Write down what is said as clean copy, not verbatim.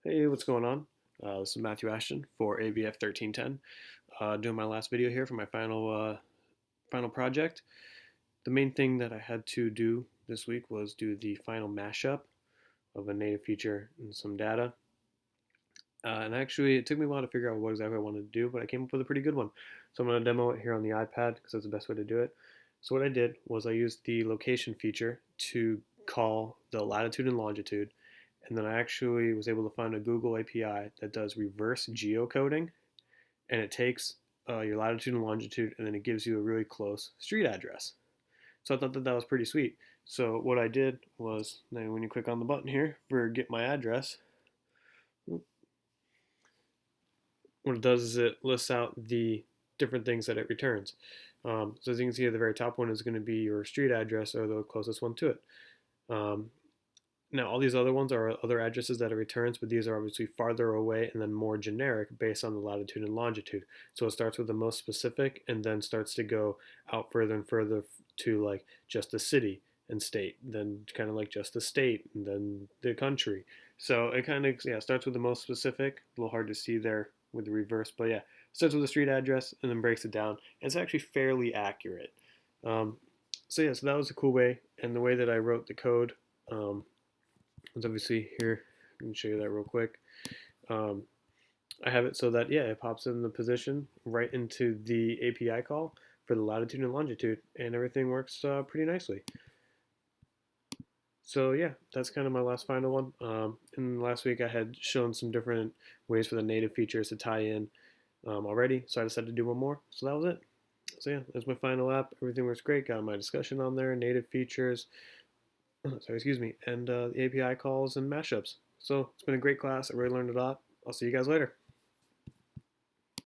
Hey, what's going on? This is Matthew Ashton for AVF1310. Doing my last video here for my final project. The main thing that I had to do this week was do the final mashup of a native feature and some data. And actually, it took me a while to figure out what exactly I wanted to do, but I came up with a pretty good one. So I'm going to demo it here on the iPad because that's the best way to do it. So what I did was I used the location feature to call the latitude and longitude, and then I actually was able to find a Google API that does reverse geocoding, and it takes your latitude and longitude, and then it gives you a really close street address. So I thought that was pretty sweet. So what I did was, now when you click on the button here for get my address, what it does is it lists out the different things that it returns. So as you can see, the very top one is going to be your street address or the closest one to it. Now, all these other ones are other addresses that it returns, but these are obviously farther away and then more generic based on the latitude and longitude. So it starts with the most specific and then starts to go out further and further to like just the city and state, then kind of like just the state and then the country. So it kind of starts with the most specific. A little hard to see there with the reverse, but yeah, starts with the street address and then breaks it down. And it's actually fairly accurate. So yeah, so that was a cool way, and the way that I wrote the code. It's obviously here. I can show you that real quick. Um, I have it so that it pops in the position right into the API call for the latitude and longitude, and everything works pretty nicely. So yeah, that's kind of my last final one. And last week I had shown some different ways for the native features to tie in already, so I decided to do one more. So that was it. So yeah, that's my final app. Everything works great. Got my discussion on there, native features, sorry, excuse me, and the API calls and mashups. So it's been a great class. I really learned a lot. I'll see you guys later.